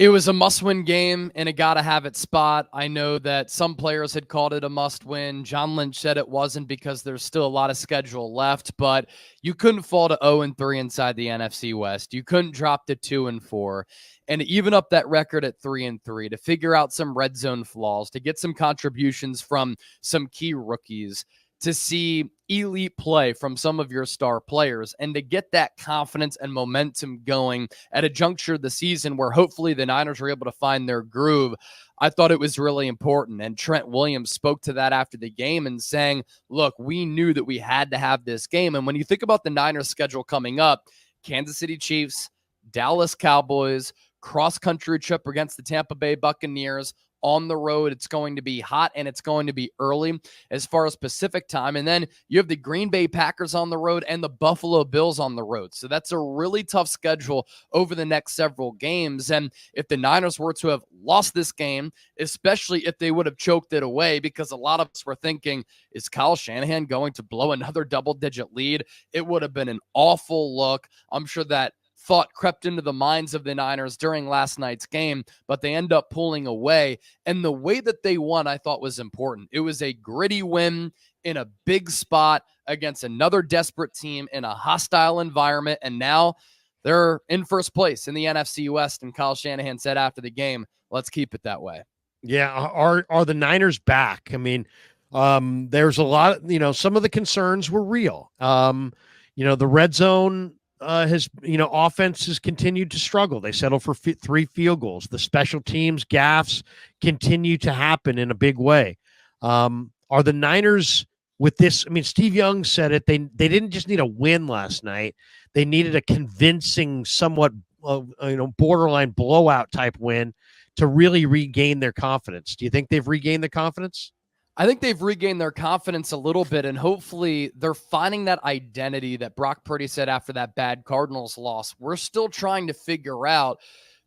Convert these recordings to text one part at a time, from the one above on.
It was a must-win game in a gotta-have-it spot. I know that some players had called it a must-win. John Lynch said it wasn't because there's still a lot of schedule left, but you couldn't fall to 0-3 inside the NFC West. You couldn't drop to 2-4. And to even up that record at 3-3, to figure out some red zone flaws, to get some contributions from some key rookies, to see elite play from some of your star players, and to get that confidence and momentum going at a juncture of the season where hopefully the Niners are able to find their groove. I thought it was really important. And Trent Williams spoke to that after the game and saying, look, we knew that we had to have this game. And when you think about the Niners schedule coming up, Kansas City Chiefs, Dallas Cowboys, cross-country trip against the Tampa Bay Buccaneers, on the road. It's going to be hot and it's going to be early as far as Pacific time. And then you have the Green Bay Packers on the road and the Buffalo Bills on the road. So that's a really tough schedule over the next several games. And if the Niners were to have lost this game, especially if they would have choked it away, because a lot of us were thinking, is Kyle Shanahan going to blow another double-digit lead? It would have been an awful look. I'm sure that thought crept into the minds of the Niners during last night's game, but they end up pulling away. And the way that they won, I thought was important. It was a gritty win in a big spot against another desperate team in a hostile environment. And now they're in first place in the NFC West. And Kyle Shanahan said after the game, let's keep it that way. Yeah. Are the Niners back? I mean, there's a lot, some of the concerns were real. The red zone, offense has continued to struggle. They settled for 3 field goals. The special teams gaffes continue to happen in a big way. Are the Niners with this? I mean, Steve Young said it. They didn't just need a win last night. They needed a convincing, somewhat, borderline blowout type win to really regain their confidence. Do you think they've regained their confidence? I think they've regained their confidence a little bit, and hopefully they're finding that identity that Brock Purdy said after that bad Cardinals loss. We're still trying to figure out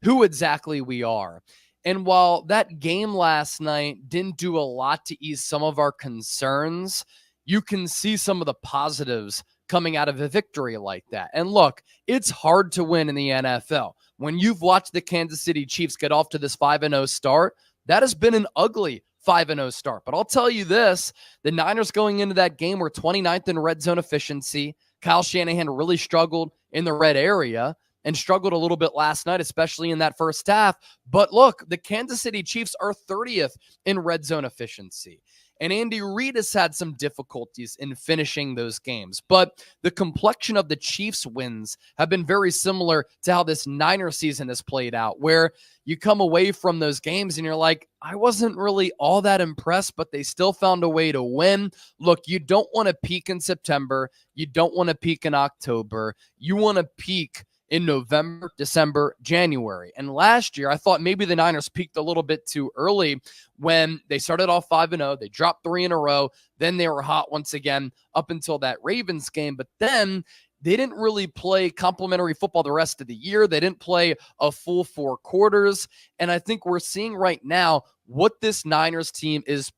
who exactly we are. And while that game last night didn't do a lot to ease some of our concerns, you can see some of the positives coming out of a victory like that. And look, it's hard to win in the NFL. When you've watched the Kansas City Chiefs get off to this 5-0 start, that has been an ugly 5-0 start. But I'll tell you this, the Niners going into that game were 29th in red zone efficiency. Kyle Shanahan really struggled in the red area and struggled a little bit last night, especially in that first half. But look, the Kansas City Chiefs are 30th in red zone efficiency. And Andy Reid has had some difficulties in finishing those games. But the complexion of the Chiefs' wins have been very similar to how this Niner season has played out, where you come away from those games and you're like, I wasn't really all that impressed, but they still found a way to win. Look, you don't want to peak in September. You don't want to peak in October. You want to peak in November, December, January. And last year, I thought maybe the Niners peaked a little bit too early when they started off 5-0. They dropped 3 in a row. Then they were hot once again up until that Ravens game. But then they didn't really play complimentary football the rest of the year. They didn't play a full 4 quarters. And I think we're seeing right now what this Niners team is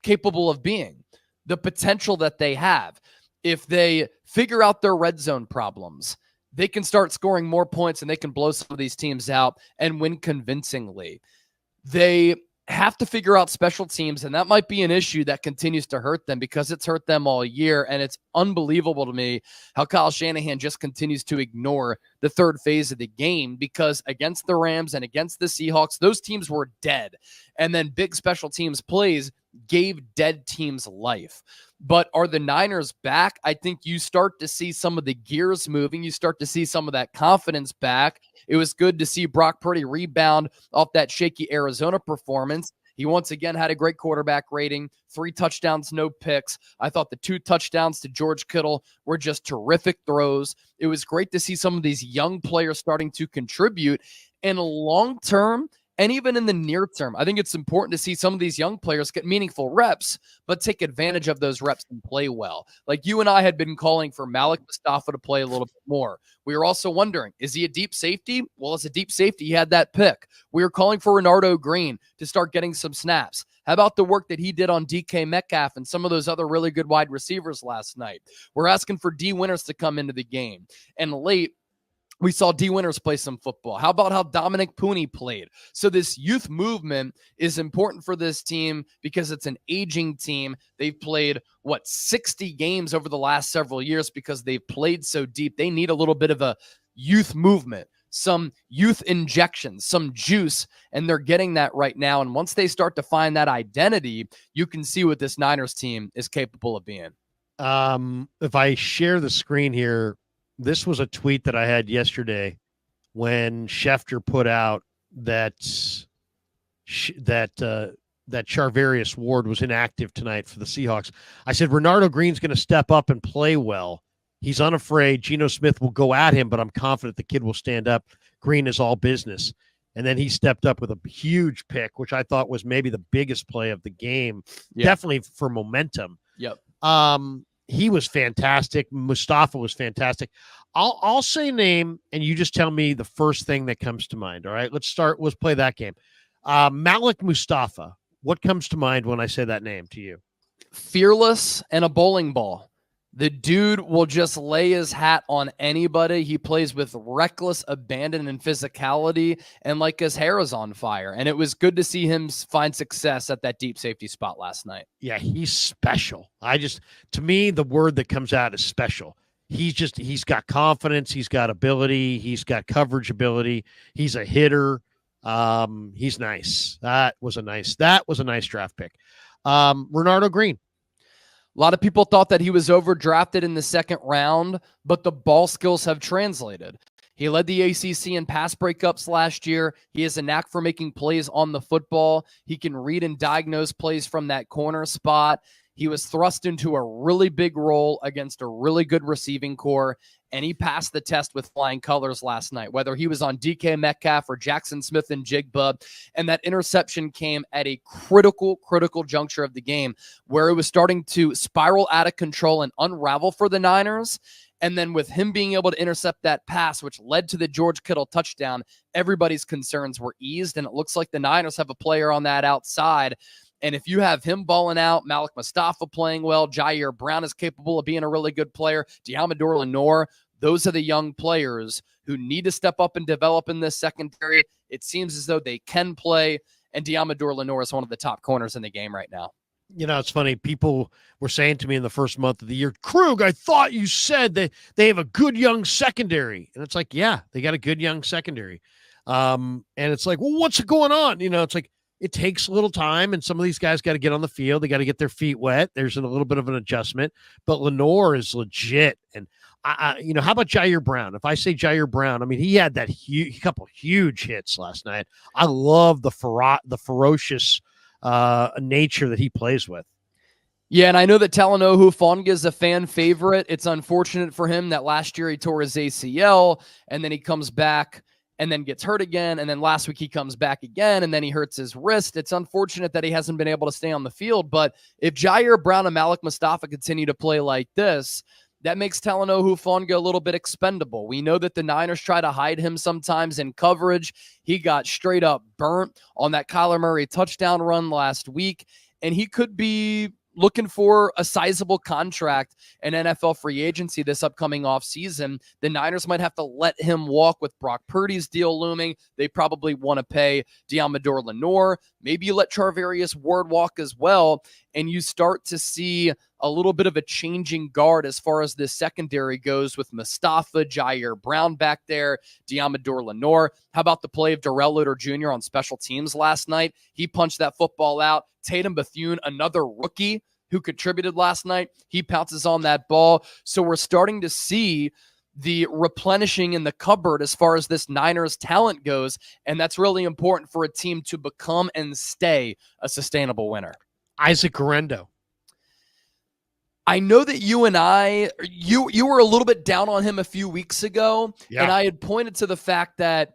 capable of being, the potential that they have. If they figure out their red zone problems, they can start scoring more points and they can blow some of these teams out and win convincingly. They have to figure out special teams, and that might be an issue that continues to hurt them because it's hurt them all year, and it's unbelievable to me how Kyle Shanahan just continues to ignore the third phase of the game, because against the Rams and against the Seahawks, those teams were dead, and then big special teams plays gave dead teams life. But are the Niners back? I think you start to see some of the gears moving. You start to see some of that confidence back. It was good to see Brock Purdy rebound off that shaky Arizona performance. He once again had a great quarterback rating, 3 touchdowns, no picks. I thought the 2 touchdowns to George Kittle were just terrific throws. It was great to see some of these young players starting to contribute. And long-term, and even in the near term, I think it's important to see some of these young players get meaningful reps, but take advantage of those reps and play well. Like you and I had been calling for Malik Mustapha to play a little bit more. We were also wondering, is he a deep safety? Well, as a deep safety, he had that pick. We were calling for Renardo Green to start getting some snaps. How about the work that he did on DK Metcalf and some of those other really good wide receivers last night? We're asking for D Winters to come into the game. And late, We saw D. Winters play some football. How about how Dominic Pooney played? So this youth movement is important for this team because it's an aging team. They've played, 60 games over the last several years because they've played so deep. They need a little bit of a youth movement, some youth injections, some juice, and they're getting that right now. And once they start to find that identity, you can see what this Niners team is capable of being. If I share the screen here, this was a tweet that I had yesterday when Schefter put out that Charvarius Ward was inactive tonight for the Seahawks. I said, Renardo Green's going to step up and play well. He's unafraid. Geno Smith will go at him, but I'm confident the kid will stand up. Green is all business. And then he stepped up with a huge pick, which I thought was maybe the biggest play of the game, definitely for momentum. Yep. He was fantastic. Mustapha was fantastic. I'll say a name, and you just tell me the first thing that comes to mind. All right, let's play that game. Malik Mustapha. What comes to mind when I say that name to you? Fearless and a bowling ball. The dude will just lay his hat on anybody. He plays with reckless abandon and physicality, and like his hair is on fire. And it was good to see him find success at that deep safety spot last night. Yeah, he's special. To me, the word that comes out is special. He's got confidence. He's got ability. He's got coverage ability. He's a hitter. He's nice. That was a nice draft pick. Renardo Green. A lot of people thought that he was overdrafted in the second round, but the ball skills have translated. He led the ACC in pass breakups last year. He has a knack for making plays on the football. He can read and diagnose plays from that corner spot. He was thrust into a really big role against a really good receiving core, and he passed the test with flying colors last night, whether he was on DK Metcalf or Jackson Smith and Jigba. And that interception came at a critical juncture of the game where it was starting to spiral out of control and unravel for the Niners. And then with him being able to intercept that pass, which led to the George Kittle touchdown, everybody's concerns were eased. And it looks like the Niners have a player on that outside. And if you have him balling out, Malik Mustapha playing well, Jair Brown is capable of being a really good player, Deommodore Lenoir, those are the young players who need to step up and develop in this secondary. It seems as though they can play, and Deommodore Lenoir is one of the top corners in the game right now. You know, it's funny. People were saying to me in the first month of the year, Krug, I thought you said that they have a good young secondary. And it's like, yeah, they got a good young secondary. And it's like, well, what's going on? You know, it's like, it takes a little time, and some of these guys got to get on the field. They got to get their feet wet. There's a little bit of an adjustment, but Lenoir is legit. And how about Jair Brown? If I say Jair Brown, I mean, he had that couple huge hits last night. I love the ferocious nature that he plays with. Yeah, and I know that Talanoa Hufanga is a fan favorite. It's unfortunate for him that last year he tore his ACL, and then he comes back and then gets hurt again, and then last week he comes back again, and then he hurts his wrist. It's unfortunate that he hasn't been able to stay on the field, but if Jair Brown and Malik Mustapha continue to play like this, that makes Talanoa Hufanga a little bit expendable. We know that the Niners try to hide him sometimes in coverage. He got straight up burnt on that Kyler Murray touchdown run last week, and he could be looking for a sizable contract in NFL free agency this upcoming offseason. The Niners might have to let him walk with Brock Purdy's deal looming. They probably want to pay Deommodore Lenoir. Maybe you let Charvarius Ward walk as well, and you start to see a little bit of a changing guard as far as this secondary goes with Mustapha, Jair Brown back there, Deommodore Lenoir. How about the play of Darrell Luter Jr. on special teams last night? He punched that football out. Tatum Bethune, another rookie who contributed last night, he pounces on that ball. So we're starting to see the replenishing in the cupboard as far as this Niners talent goes, and that's really important for a team to become and stay a sustainable winner. Isaac Guerendo. I know that you and you were a little bit down on him a few weeks ago, and I had pointed to the fact that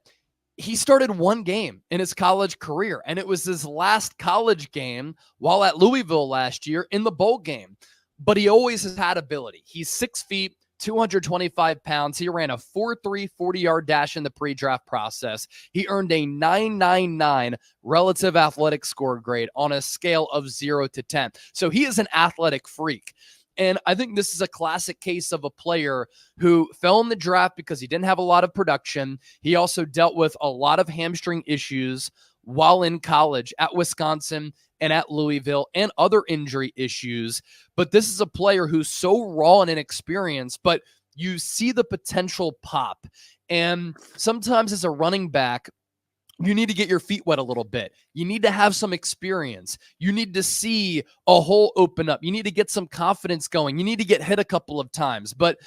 he started one game in his college career, and it was his last college game while at Louisville last year in the bowl game. But he always has had ability. He's 6 feet, 225 pounds. He ran a 4.3 40-yard dash in the pre-draft process. He earned a 9.99 relative athletic score grade on a scale of 0 to 10. So he is an athletic freak. And I think this is a classic case of a player who fell in the draft because he didn't have a lot of production. He also dealt with a lot of hamstring issues while in college at Wisconsin and at Louisville, and other injury issues. But this is a player who's so raw and inexperienced, but you see the potential pop. And sometimes as a running back, you need to get your feet wet a little bit. You need to have some experience. You need to see a hole open up. You need to get some confidence going. You need to get hit a couple of times. But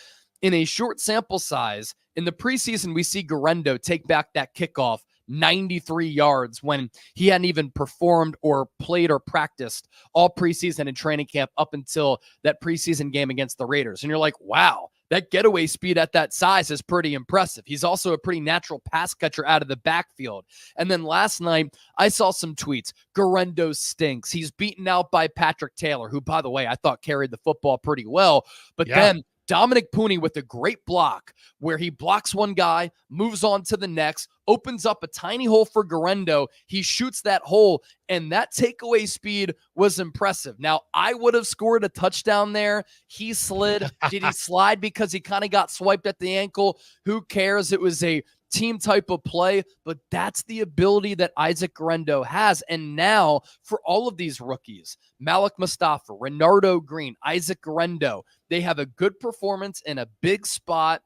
in a short sample size, in the preseason, we see Guerendo take back that kickoff 93 yards when he hadn't even performed or played or practiced all preseason and training camp up until that preseason game against the Raiders. And you're like, wow, that getaway speed at that size is pretty impressive. He's also a pretty natural pass catcher out of the backfield. And then last night, I saw some tweets. Guerendo stinks. He's beaten out by Patrick Taylor, who, by the way, I thought carried the football pretty well. But then Dominic Pooney with a great block where he blocks one guy, moves on to the next, opens up a tiny hole for Guerendo. He shoots that hole, and that takeaway speed was impressive. Now, I would have scored a touchdown there. He slid. Did he slide because he kind of got swiped at the ankle? Who cares? It was a team type of play, but that's the ability that Isaac Guerendo has. And now for all of these rookies, Malik Mustapha, Renardo Green, Isaac Guerendo, they have a good performance in a big spot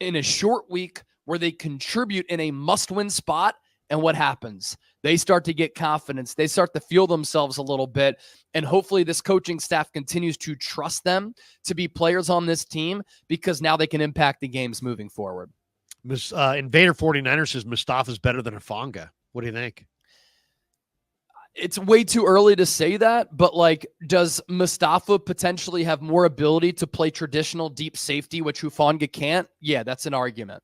in a short week where they contribute in a must-win spot. And what happens? They start to get confidence. They start to feel themselves a little bit. And hopefully this coaching staff continues to trust them to be players on this team, because now they can impact the games moving forward. Invader 49ers says Mustafa's better than Hufanga. What do you think? It's way too early to say that, but like, does Mustapha potentially have more ability to play traditional deep safety, which Hufanga can't? Yeah, that's an argument.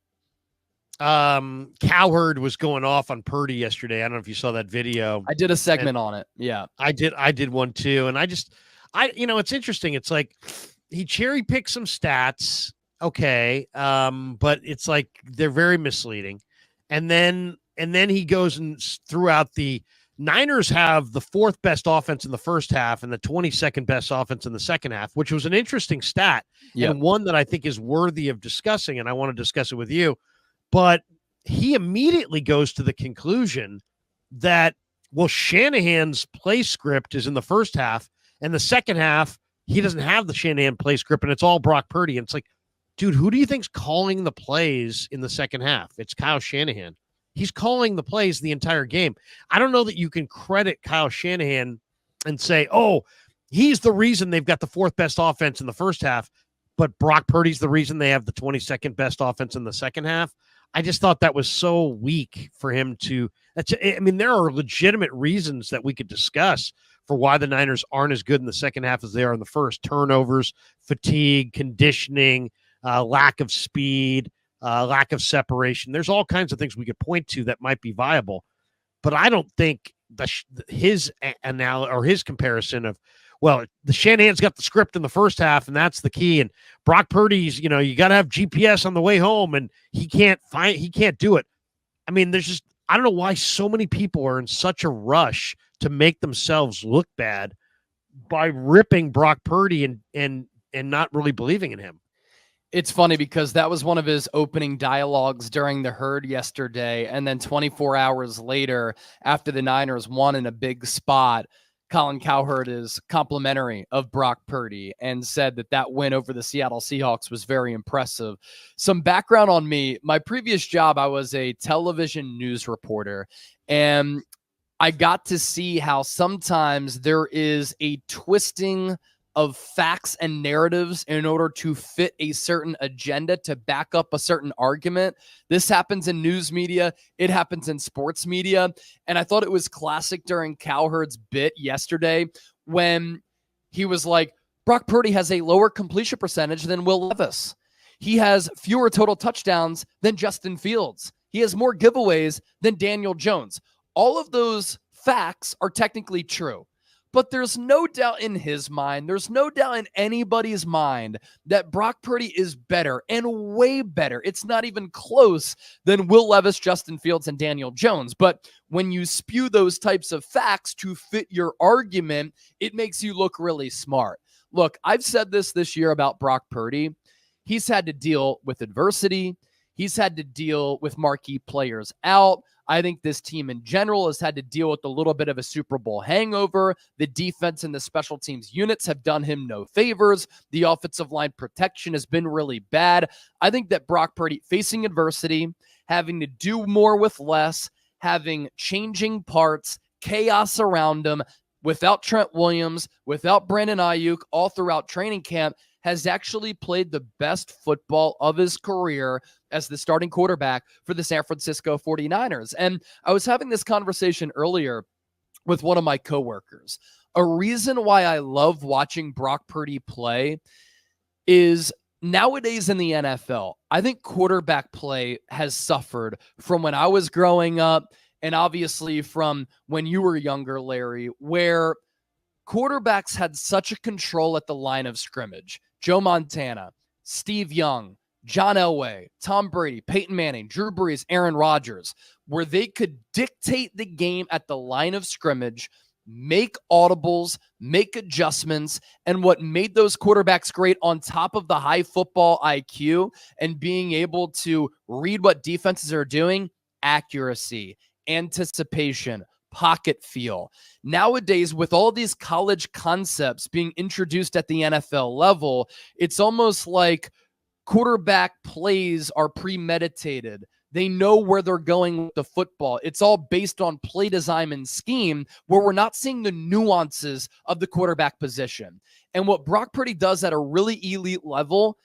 Cowherd was going off on Purdy yesterday. I don't know if you saw that video. I did a segment on it. Yeah, I did one too. And it's interesting. It's like he cherry picked some stats. Okay. But it's like, they're very misleading. And then he goes and throughout the Niners have the fourth best offense in the first half and the 22nd best offense in the second half, which was an interesting stat. And one that I think is worthy of discussing. And I want to discuss it with you, but he immediately goes to the conclusion that, well, Shanahan's play script is in the first half, and the second half, he doesn't have the Shanahan play script, and it's all Brock Purdy. And it's like, dude, who do you think's calling the plays in the second half? It's Kyle Shanahan. He's calling the plays the entire game. I don't know that you can credit Kyle Shanahan and say, oh, he's the reason they've got the fourth best offense in the first half, but Brock Purdy's the reason they have the 22nd best offense in the second half. I just thought that was so weak for him to. There are legitimate reasons that we could discuss for why the Niners aren't as good in the second half as they are in the first. Turnovers, fatigue, conditioning, lack of speed, lack of separation. There's all kinds of things we could point to that might be viable, but I don't think his comparison of, well, the Shanahan's got the script in the first half, and that's the key. And Brock Purdy's, you got to have GPS on the way home, and he can't do it. I mean, I don't know why so many people are in such a rush to make themselves look bad by ripping Brock Purdy and not really believing in him. It's funny because that was one of his opening dialogues during the herd yesterday. And then 24 hours later, after the Niners won in a big spot, Colin Cowherd is complimentary of Brock Purdy and said that win over the Seattle Seahawks was very impressive. Some background on me. My previous job, I was a television news reporter, and I got to see how sometimes there is a twisting of facts and narratives in order to fit a certain agenda to back up a certain argument. This happens in news media. It happens in sports media. And I thought it was classic during Cowherd's bit yesterday when he was like, Brock Purdy has a lower completion percentage than Will Levis. He has fewer total touchdowns than Justin Fields. He has more giveaways than Daniel Jones. All of those facts are technically true. But there's no doubt in his mind, there's no doubt in anybody's mind that Brock Purdy is better and way better. It's not even close than Will Levis, Justin Fields, and Daniel Jones. But when you spew those types of facts to fit your argument, it makes you look really smart. Look, I've said this year about Brock Purdy. He's had to deal with adversity. He's had to deal with marquee players out. I think this team in general has had to deal with a little bit of a Super Bowl hangover. The defense and the special teams units have done him no favors. The offensive line protection has been really bad. I think that Brock Purdy facing adversity, having to do more with less, having changing parts, chaos around him, without Trent Williams, without Brandon Ayuk, all throughout training camp, has actually played the best football of his career as the starting quarterback for the San Francisco 49ers. And I was having this conversation earlier with one of my coworkers. A reason why I love watching Brock Purdy play is nowadays in the NFL, I think quarterback play has suffered from when I was growing up and obviously from when you were younger, Larry, where quarterbacks had such a control at the line of scrimmage. Joe Montana, Steve Young, John Elway, Tom Brady, Peyton Manning, Drew Brees, Aaron Rodgers, where they could dictate the game at the line of scrimmage, make audibles, make adjustments, and what made those quarterbacks great on top of the high football IQ and being able to read what defenses are doing, accuracy, anticipation, pocket feel. Nowadays, with all these college concepts being introduced at the NFL level, it's almost like quarterback plays are premeditated. They know where they're going with the football. It's all based on play design and scheme, where we're not seeing the nuances of the quarterback position. And what Brock Purdy does at a really elite level,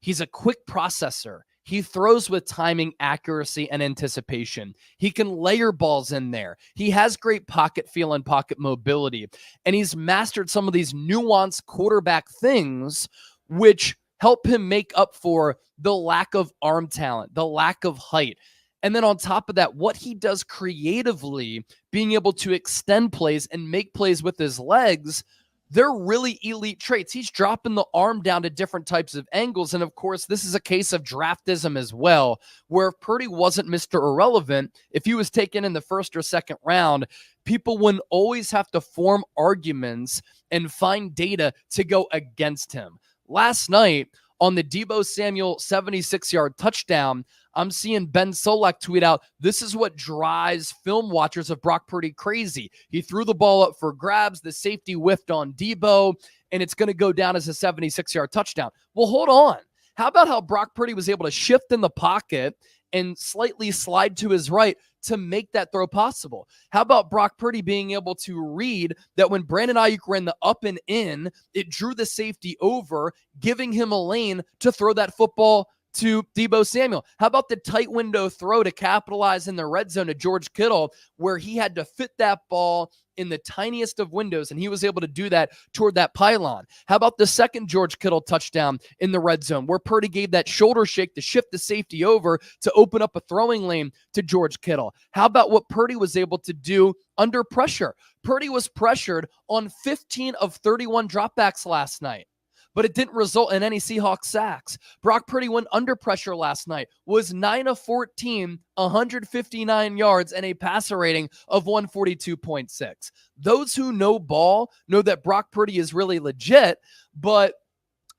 he's a quick processor. He throws with timing, accuracy, and anticipation. He can layer balls in there. He has great pocket feel and pocket mobility. And he's mastered some of these nuanced quarterback things, which help him make up for the lack of arm talent, the lack of height. And then on top of that, what he does creatively, being able to extend plays and make plays with his legs, they're really elite traits. He's dropping the arm down to different types of angles. And of course, this is a case of draftism as well, where if Purdy wasn't Mr. Irrelevant, if he was taken in the first or second round, people wouldn't always have to form arguments and find data to go against him. Last night, on the Deebo Samuel 76-yard touchdown, I'm seeing Ben Solak tweet out, this is what drives film watchers of Brock Purdy crazy. He threw the ball up for grabs, the safety whiffed on Deebo, and it's going to go down as a 76-yard touchdown. Well, hold on. How about how Brock Purdy was able to shift in the pocket and slightly slide to his right to make that throw possible? How about Brock Purdy being able to read that when Brandon Ayuk ran the up and in, it drew the safety over, giving him a lane to throw that football to Deebo Samuel? How about the tight window throw to capitalize in the red zone to George Kittle, where he had to fit that ball in the tiniest of windows, and he was able to do that toward that pylon? How about the second George Kittle touchdown in the red zone, where Purdy gave that shoulder shake to shift the safety over to open up a throwing lane to George Kittle? How about what Purdy was able to do under pressure? Purdy was pressured on 15 of 31 dropbacks last night, but it didn't result in any Seahawks sacks. Brock Purdy went under pressure last night, was 9 of 14, 159 yards, and a passer rating of 142.6. Those who know ball know that Brock Purdy is really legit, but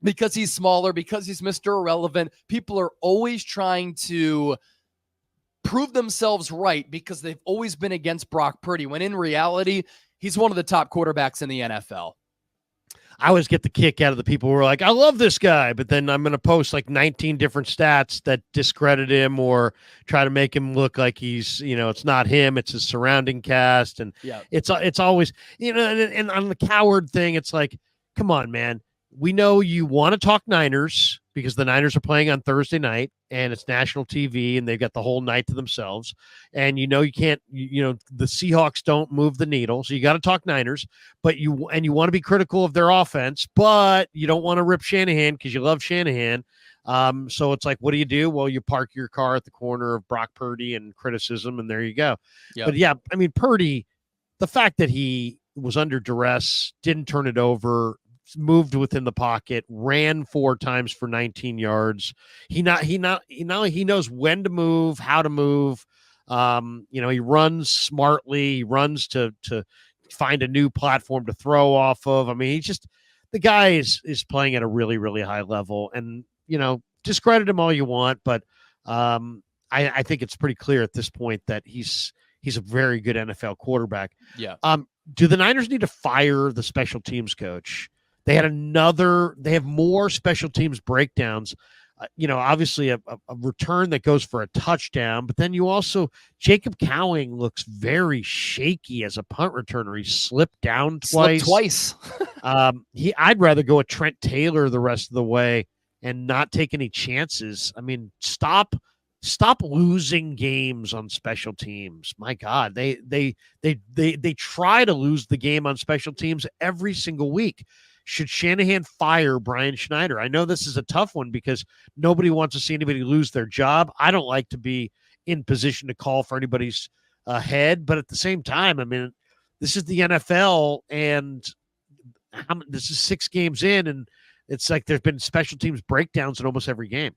because he's smaller, because he's Mr. Irrelevant, people are always trying to prove themselves right because they've always been against Brock Purdy, when in reality, he's one of the top quarterbacks in the NFL. I always get the kick out of the people who are like, I love this guy, but then I'm going to post like 19 different stats that discredit him or try to make him look like he's, it's not him, it's his surrounding cast. And it's always, and on the coward thing, it's like, come on, man. We know you want to talk Niners because the Niners are playing on Thursday night and it's national TV and they've got the whole night to themselves. And you can't, the Seahawks don't move the needle. So you got to talk Niners, but you want to be critical of their offense, but you don't want to rip Shanahan because you love Shanahan. So it's like, what do? Well, you park your car at the corner of Brock Purdy and criticism, and there you go. Yep. But yeah, I mean, Purdy, the fact that he was under duress, didn't turn it over, moved within the pocket, ran 4 times for 19 yards. He knows when to move, how to move. He runs smartly. He runs to find a new platform to throw off of. I mean, the guy is playing at a really, really high level, and discredit him all you want, but I think it's pretty clear at this point that he's a very good NFL quarterback. Yeah. Do the Niners need to fire the special teams coach? They have more special teams breakdowns. Obviously a return that goes for a touchdown, but then Jacob Cowing looks very shaky as a punt returner. He slipped down twice. I'd rather go with Trent Taylor the rest of the way and not take any chances. I mean, stop losing games on special teams. My God, they try to lose the game on special teams every single week. Should Shanahan fire Brian Schneider? I know this is a tough one because nobody wants to see anybody lose their job. I don't like to be in position to call for anybody's head, but at the same time, I mean, this is the NFL, and this is 6 games in, and it's like there's been special teams breakdowns in almost every game.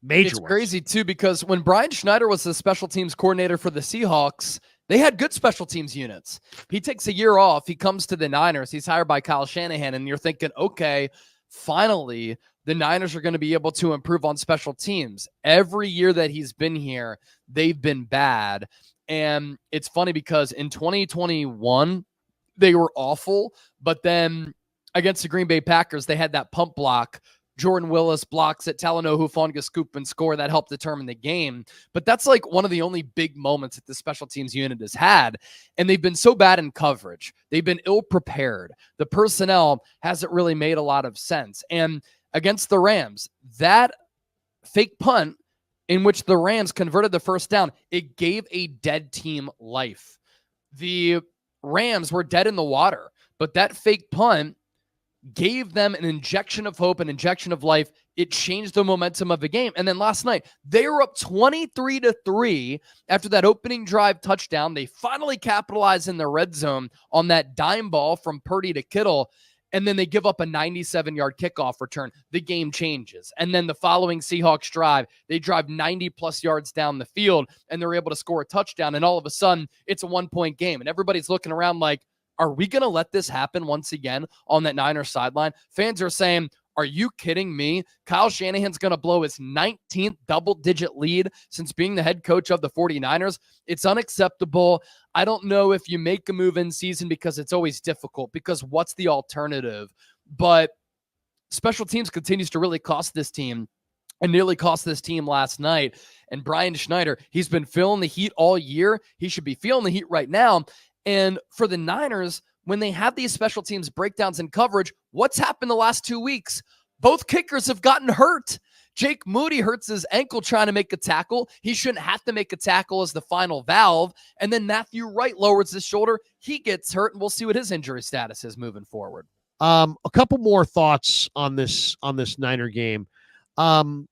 Major It's ones. crazy, too, because when Brian Schneider was the special teams coordinator for the Seahawks, they had good special teams units. He takes a year off. He comes to the Niners. He's hired by Kyle Shanahan, and you're thinking, okay, finally, the Niners are going to be able to improve on special teams. Every year that he's been here, they've been bad. And it's funny because in 2021, they were awful, but then against the Green Bay Packers, they had that pump block. Jordan Willis blocks it, Talanoa Hufanga scoop and score that helped determine the game. But that's like one of the only big moments that the special teams unit has had. And they've been so bad in coverage. They've been ill prepared. The personnel hasn't really made a lot of sense. And against the Rams, that fake punt in which the Rams converted the first down, it gave a dead team life. The Rams were dead in the water, but that fake punt gave them an injection of hope, an injection of life. It changed the momentum of the game. And then last night, they were up 23-3 after that opening drive touchdown. They finally capitalized in the red zone on that dime ball from Purdy to Kittle. And then they give up a 97-yard kickoff return. The game changes. And then the following Seahawks drive, they drive 90-plus yards down the field, and they're able to score a touchdown. And all of a sudden, it's a one-point game. And everybody's looking around like, are we going to let this happen once again on that Niners sideline? Fans are saying, are you kidding me? Kyle Shanahan's going to blow his 19th double-digit lead since being the head coach of the 49ers. It's unacceptable. I don't know if you make a move in season because it's always difficult, because what's the alternative? But special teams continues to really cost this team, and nearly cost this team last night. And Brian Schneider, he's been feeling the heat all year. He should be feeling the heat right now. And for the Niners, when they have these special teams breakdowns in coverage, what's happened the last 2 weeks? Both kickers have gotten hurt. Jake Moody hurts his ankle trying to make a tackle. He shouldn't have to make a tackle as the final valve. And then Matthew Wright lowers his shoulder. He gets hurt, and we'll see what his injury status is moving forward. A couple more thoughts on this Niner game. The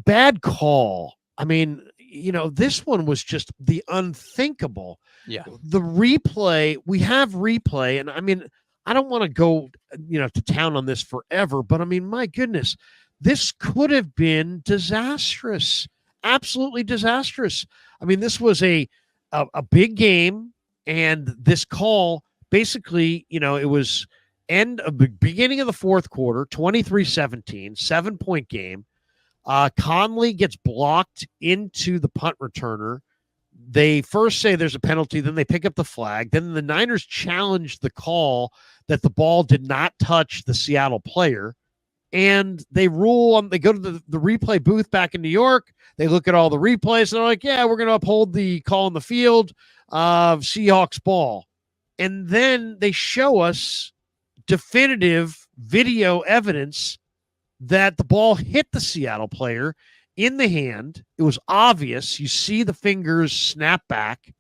bad call. I mean, this one was just the unthinkable. Yeah. The replay, we have replay, and I mean, I don't want to go, to town on this forever, but I mean, my goodness, this could have been disastrous, absolutely disastrous. I mean, this was a big game, and this call, basically, it was beginning of the fourth quarter, 23-17, 7-point game. Conley gets blocked into the punt returner. They first say there's a penalty, then they pick up the flag. Then the Niners challenge the call that the ball did not touch the Seattle player. And they they go to the replay booth back in New York. They look at all the replays, and they're like, yeah, we're going to uphold the call on the field of Seahawks ball. And then they show us definitive video evidence that the ball hit the Seattle player in the hand. It was obvious. You see the fingers snap back.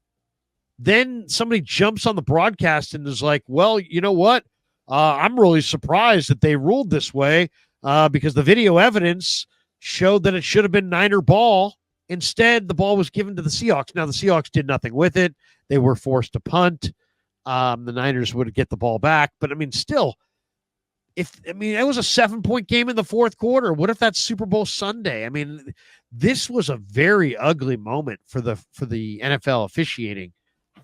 Then somebody jumps on the broadcast and is like, well, you know what? I'm really surprised that they ruled this way because the video evidence showed that it should have been Niner ball. Instead, the ball was given to the Seahawks. Now, the Seahawks did nothing with it. They were forced to punt. The Niners would get the ball back. But, I mean, still, it was a 7-point game in the fourth quarter. What if that's Super Bowl Sunday? I mean, this was a very ugly moment for the NFL officiating.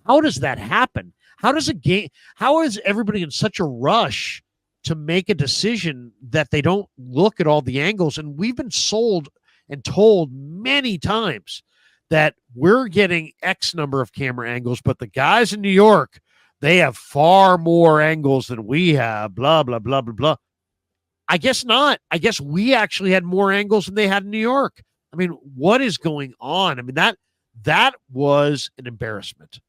How does that happen? How is everybody in such a rush to make a decision that they don't look at all the angles. And we've been sold and told many times that we're getting X number of camera angles, but the guys in New York, they have far more angles than we have, blah, blah, blah, blah, blah. I guess not. I guess we actually had more angles than they had in New York. I mean, what is going on? I mean, that was an embarrassment.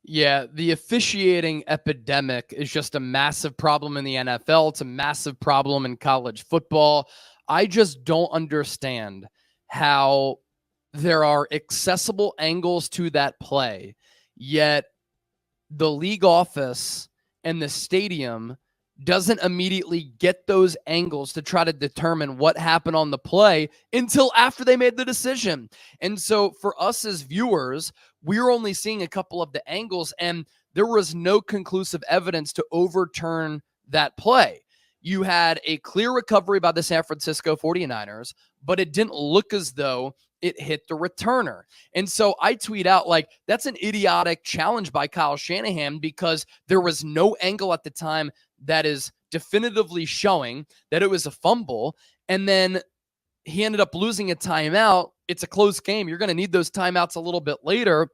Yeah, the officiating epidemic is just a massive problem in the NFL. It's a massive problem in college football. I just don't understand how there are accessible angles to that play, yet the league office and the stadium doesn't immediately get those angles to try to determine what happened on the play until after they made the decision. And so for us as viewers, we're only seeing a couple of the angles, and there was no conclusive evidence to overturn that play. You had a clear recovery by the San Francisco 49ers, but it didn't look as though it hit the returner. And so I tweet out, like, that's an idiotic challenge by Kyle Shanahan, because there was no angle at the time that is definitively showing that it was a fumble. And then he ended up losing a timeout. It's a close game. You're going to need those timeouts a little bit later.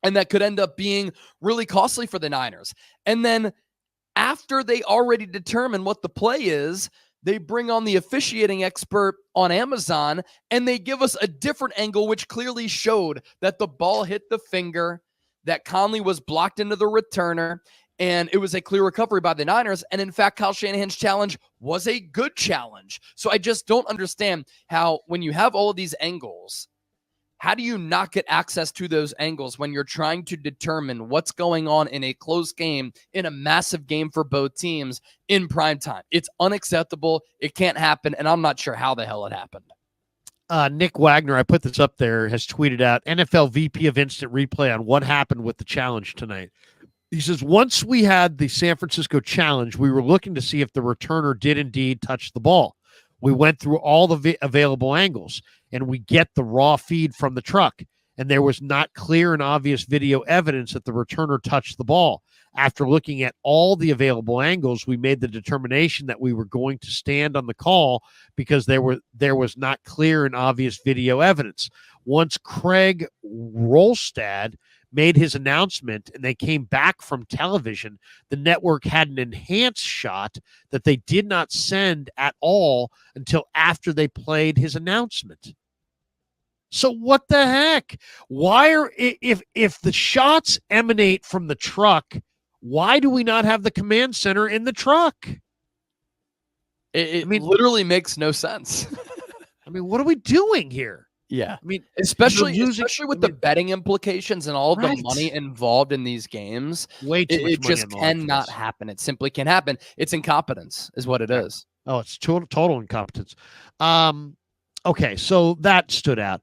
And that could end up being really costly for the Niners. And then after they already determine what the play is, they bring on the officiating expert on Amazon, and they give us a different angle, which clearly showed that the ball hit the finger, that Conley was blocked into the returner, and it was a clear recovery by the Niners. And in fact, Kyle Shanahan's challenge was a good challenge. So I just don't understand how, when you have all of these angles, how do you not get access to those angles when you're trying to determine what's going on in a close game, in a massive game for both teams in prime time? It's unacceptable. It can't happen. And I'm not sure how the hell it happened. Nick Wagner, I put this up there, has tweeted out NFL VP of Instant Replay on what happened with the challenge tonight. He says, once we had the San Francisco challenge, we were looking to see if the returner did indeed touch the ball. We went through all the available angles, and we get the raw feed from the truck, and there was not clear and obvious video evidence that the returner touched the ball. After looking at all the available angles, we made the determination that we were going to stand on the call because there was not clear and obvious video evidence. Once Craig Rolstad made his announcement and they came back from television, the network had an enhanced shot that they did not send at all until after they played his announcement. So what the heck? Why are, if the shots emanate from the truck, why do we not have the command center in the truck? I mean, literally makes no sense. I mean, what are we doing here? Yeah. I mean, especially with the betting implications and all of the money involved in these games. Way too much it just cannot happen. It simply can't happen. It's incompetence is what it is. Oh, it's total incompetence. Okay, so that stood out.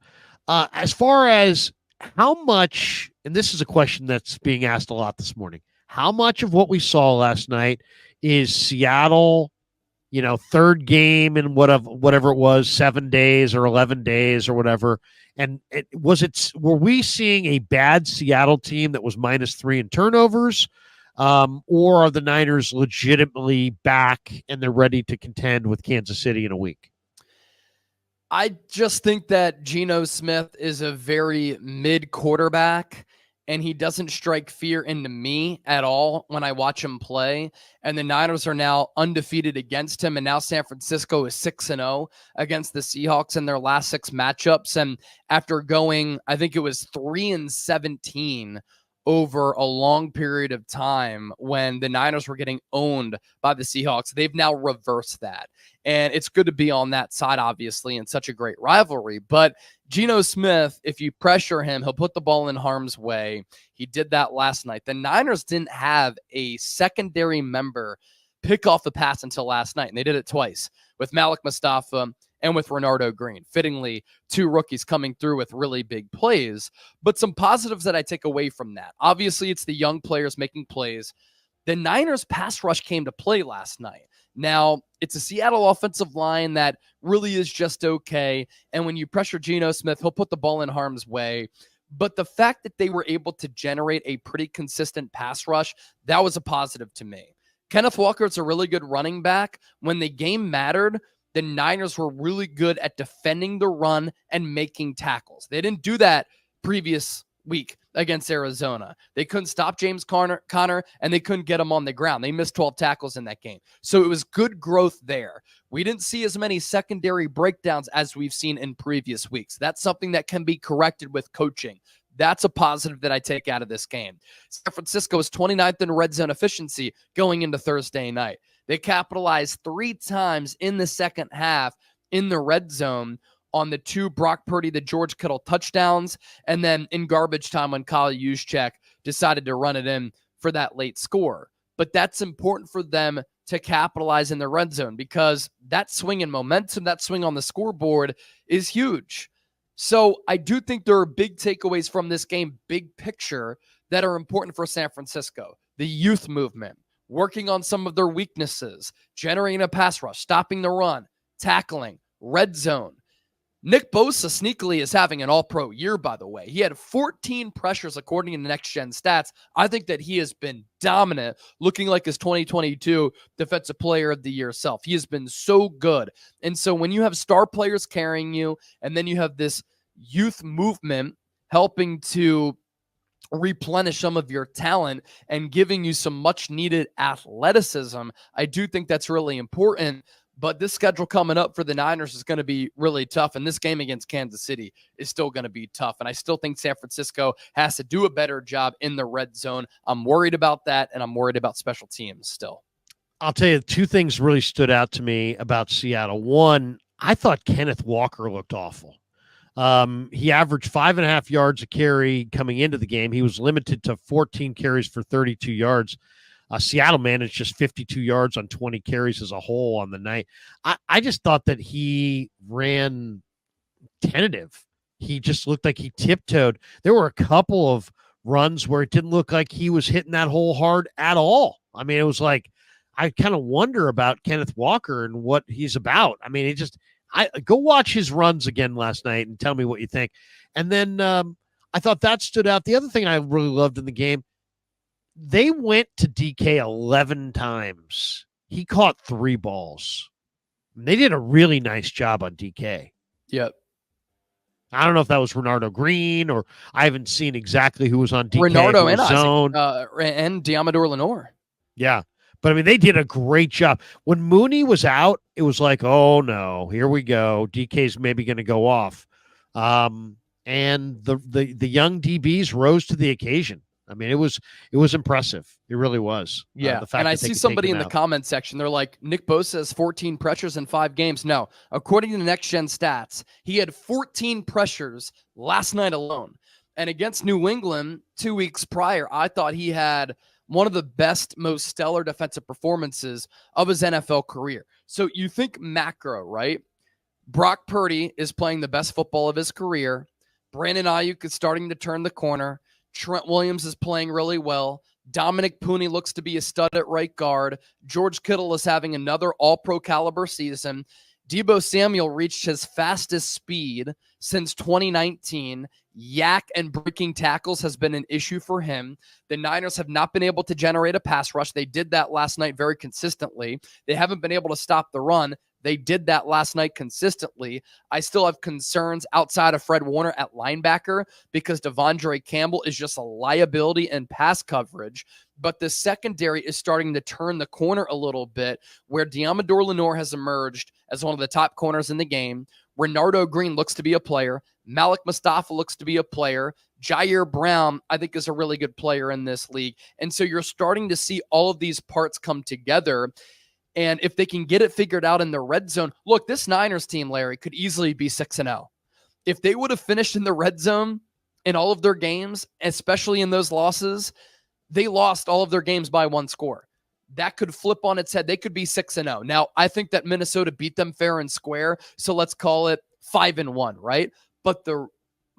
As far as how much, and this is a question that's being asked a lot this morning, how much of what we saw last night is Seattle, third game in whatever it was, 7 days or 11 days or whatever. And were we seeing a bad Seattle team that was -3 in turnovers? Or are the Niners legitimately back and they're ready to contend with Kansas City in a week? I just think that Geno Smith is a very mid quarterback, and he doesn't strike fear into me at all when I watch him play. And the Niners are now undefeated against him, and now San Francisco is 6-0 against the Seahawks in their last 6 matchups. And after going, I think it was 3-17 over a long period of time when the Niners were getting owned by the Seahawks, they've now reversed that. And it's good to be on that side, obviously, in such a great rivalry. But Geno Smith, if you pressure him, he'll put the ball in harm's way. He did that last night. The Niners didn't have a secondary member pick off the pass until last night, and they did it twice with Malik Mustapha and with Renardo Green. Fittingly, 2 rookies coming through with really big plays. But some positives that I take away from that. Obviously, it's the young players making plays. The Niners pass rush came to play last night. Now, it's a Seattle offensive line that really is just okay. And when you pressure Geno Smith, he'll put the ball in harm's way. But the fact that they were able to generate a pretty consistent pass rush, that was a positive to me. Kenneth Walker is a really good running back. When the game mattered, the Niners were really good at defending the run and making tackles. They didn't do that previous week against Arizona. They couldn't stop James Conner, and they couldn't get him on the ground. They missed 12 tackles in that game. So it was good growth there. We didn't see as many secondary breakdowns as we've seen in previous weeks. That's something that can be corrected with coaching. That's a positive that I take out of this game. San Francisco is 29th in red zone efficiency going into Thursday night. They capitalized 3 times in the second half in the red zone on the 2 Brock Purdy, the George Kittle touchdowns, and then in garbage time when Kyle Juszczyk decided to run it in for that late score. But that's important for them to capitalize in the red zone because that swing in momentum, that swing on the scoreboard is huge. So I do think there are big takeaways from this game, big picture, that are important for San Francisco. The youth movement, working on some of their weaknesses, generating a pass rush, stopping the run, tackling, red zone. Nick Bosa sneakily is having an all-pro year, by the way. He had 14 pressures according to Next Gen Stats. I think that he has been dominant, looking like his 2022 Defensive Player of the Year self. He has been so good. And so when you have star players carrying you, and then you have this youth movement helping to replenish some of your talent and giving you some much-needed athleticism, I do think that's really important. But this schedule coming up for the Niners is going to be really tough. And this game against Kansas City is still going to be tough. And I still think San Francisco has to do a better job in the red zone. I'm worried about that, and I'm worried about special teams still. I'll tell you, 2 things really stood out to me about Seattle. One, I thought Kenneth Walker looked awful. He averaged 5.5 yards a carry coming into the game. He was limited to 14 carries for 32 yards. Seattle managed just 52 yards on 20 carries as a whole on the night. I just thought that he ran tentative. He just looked like he tiptoed. There were a couple of runs where it didn't look like he was hitting that hole hard at all. I mean, it was like, I kind of wonder about Kenneth Walker and what he's about. I mean, I go watch his runs again last night and tell me what you think. And then I thought that stood out. The other thing I really loved in the game, they went to DK 11 times. He caught 3 balls. They did a really nice job on DK. Yep. I don't know if that was Renardo Green, or I haven't seen exactly who was on DK. Renardo and zone. And Deommodore Lenoir. Yeah. But, I mean, they did a great job. When Mooney was out, it was like, oh, no, here we go. DK's maybe going to go off. And the young DBs rose to the occasion. I mean, it was impressive. It really was. Yeah. The fact and I see somebody in the comment section. They're like, Nick Bosa has 14 pressures in 5 games. No, according to the Next Gen Stats, he had 14 pressures last night alone. And against New England 2 weeks prior, I thought he had one of the best, most stellar defensive performances of his NFL career. So you think macro, right? Brock Purdy is playing the best football of his career. Brandon Ayuk is starting to turn the corner. Trent Williams is playing really well. Dominic Pooney looks to be a stud at right guard. George Kittle is having another all-pro caliber season. Deebo Samuel reached his fastest speed since 2019. Yak and breaking tackles has been an issue for him. The Niners have not been able to generate a pass rush. They did that last night very consistently. They haven't been able to stop the run. They did that last night consistently. I still have concerns outside of Fred Warner at linebacker because Devondre Campbell is just a liability in pass coverage. But the secondary is starting to turn the corner a little bit, where Deommodore Lenoir has emerged as one of the top corners in the game. Renardo Green looks to be a player. Malik Mustapha looks to be a player. Jair Brown, I think, is a really good player in this league. And so you're starting to see all of these parts come together. And if they can get it figured out in the red zone, look, this Niners team, Larry, could easily be 6-0. If they would have finished in the red zone in all of their games, especially in those losses, they lost all of their games by 1 score. That could flip on its head. They could be 6-0. Now, I think that Minnesota beat them fair and square, so let's call it 5-1, right? But the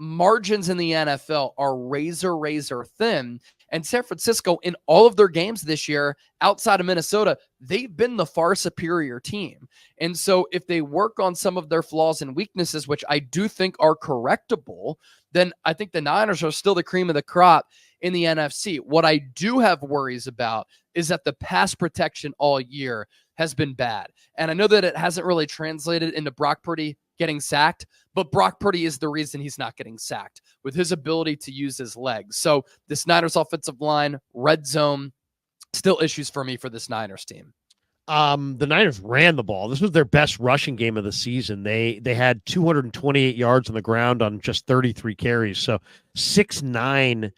margins in the NFL are razor thin. And San Francisco, in all of their games this year, outside of Minnesota, they've been the far superior team. And so if they work on some of their flaws and weaknesses, which I do think are correctable, then I think the Niners are still the cream of the crop in the NFC. What I do have worries about is that the pass protection all year has been bad. And I know that it hasn't really translated into Brock Purdy getting sacked, but Brock Purdy is the reason he's not getting sacked with his ability to use his legs. So this Niners offensive line, red zone, still issues for me for this Niners team. The Niners ran the ball. This was their best rushing game of the season. They had 228 yards on the ground on just 33 carries. So 6.9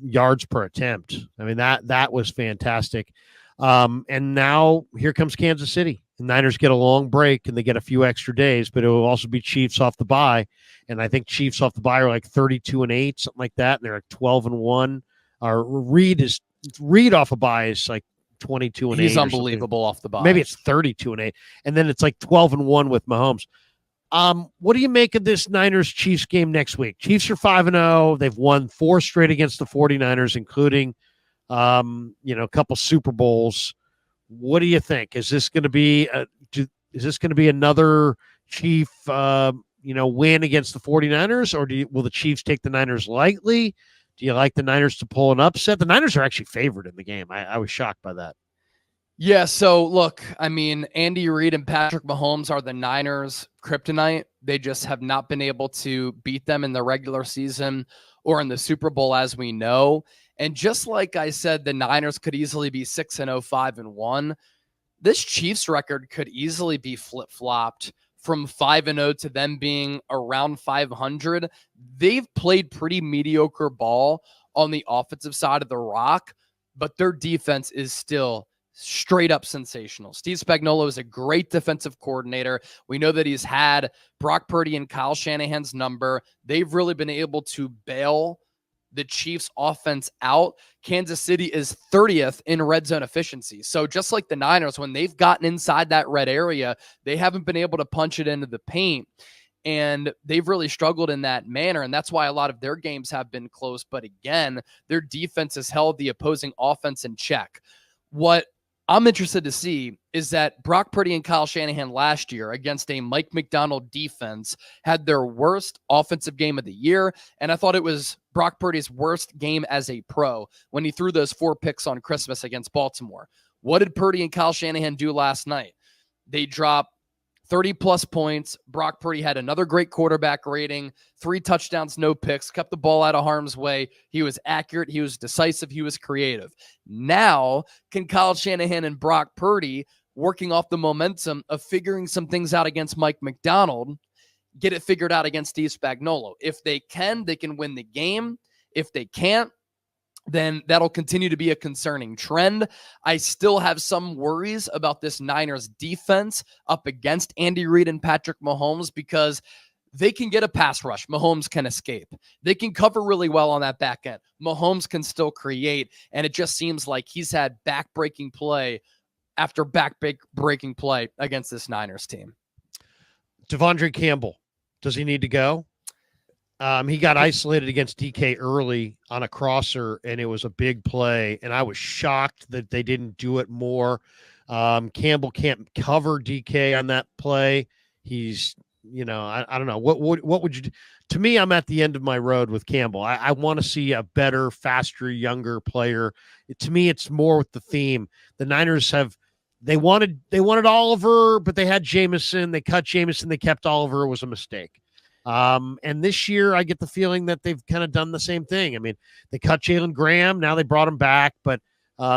yards per attempt. I mean, that was fantastic. And now here comes Kansas City. The Niners get a long break and they get a few extra days, but it will also be Chiefs off the bye. And I think Chiefs off the bye are like 32-8, something like that. And they're like 12-1. Reed off a bye is like 22-8. He's unbelievable off the bye. Maybe it's 32-8. And then it's like 12-1 with Mahomes. What do you make of this Niners Chiefs game next week? Chiefs are 5-0. They've won 4 straight against the 49ers, including a couple Super Bowls. What do you think? Is this going to be another Chief win against the 49ers, or will the Chiefs take the Niners lightly? Do you like the Niners to pull an upset? The Niners are actually favored in the game. I was shocked by that. Yeah, so look, I mean, Andy Reid and Patrick Mahomes are the Niners' kryptonite. They just have not been able to beat them in the regular season or in the Super Bowl, as we know. And just like I said, the Niners could easily be 6-0, 5-1. This Chiefs record could easily be flip-flopped from 5-0 to them being around 500. They've played pretty mediocre ball on the offensive side of the rock, but their defense is still straight up sensational. Steve Spagnuolo is a great defensive coordinator. We know that he's had Brock Purdy and Kyle Shanahan's number. They've really been able to bail the Chiefs offense out. Kansas City is 30th in red zone efficiency. So just like the Niners, when they've gotten inside that red area, they haven't been able to punch it into the paint. And they've really struggled in that manner. And that's why a lot of their games have been close. But again, their defense has held the opposing offense in check. What I'm interested to see is that Brock Purdy and Kyle Shanahan last year against a Mike Macdonald defense had their worst offensive game of the year. And I thought it was Brock Purdy's worst game as a pro when he threw those 4 picks on Christmas against Baltimore. What did Purdy and Kyle Shanahan do last night? They dropped 30-plus points. Brock Purdy had another great quarterback rating, 3 touchdowns, no picks, kept the ball out of harm's way. He was accurate. He was decisive. He was creative. Now, can Kyle Shanahan and Brock Purdy, working off the momentum of figuring some things out against Mike Macdonald, get it figured out against Steve Spagnuolo? If they can win the game. If they can't, then that'll continue to be a concerning trend. I still have some worries about this Niners defense up against Andy Reid and Patrick Mahomes because they can get a pass rush. Mahomes can escape. They can cover really well on that back end. Mahomes can still create, and it just seems like he's had back-breaking play after back-breaking play against this Niners team. Devondre Campbell, does he need to go? He got isolated against DK early on a crosser, and it was a big play, and I was shocked that they didn't do it more. Campbell can't cover DK on that play. He's, I don't know. What would you do? To me, I'm at the end of my road with Campbell. I want to see a better, faster, younger player. To me, it's more with the theme. The Niners they wanted Oliver, but they had Jameson. They cut Jameson. They kept Oliver. It was a mistake. And this year, I get the feeling that they've kind of done the same thing. I mean, they cut Jalen Graham. Now they brought him back, but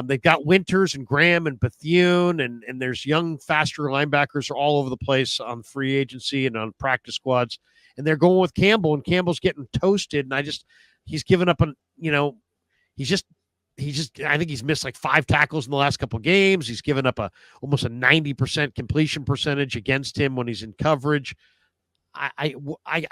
they've got Winters and Graham and Bethune, and there's young, faster linebackers all over the place on free agency and on practice squads. And they're going with Campbell, and Campbell's getting toasted. And he's given up on, I think he's missed like 5 tackles in the last couple of games. He's given up almost a 90% completion percentage against him when he's in coverage. I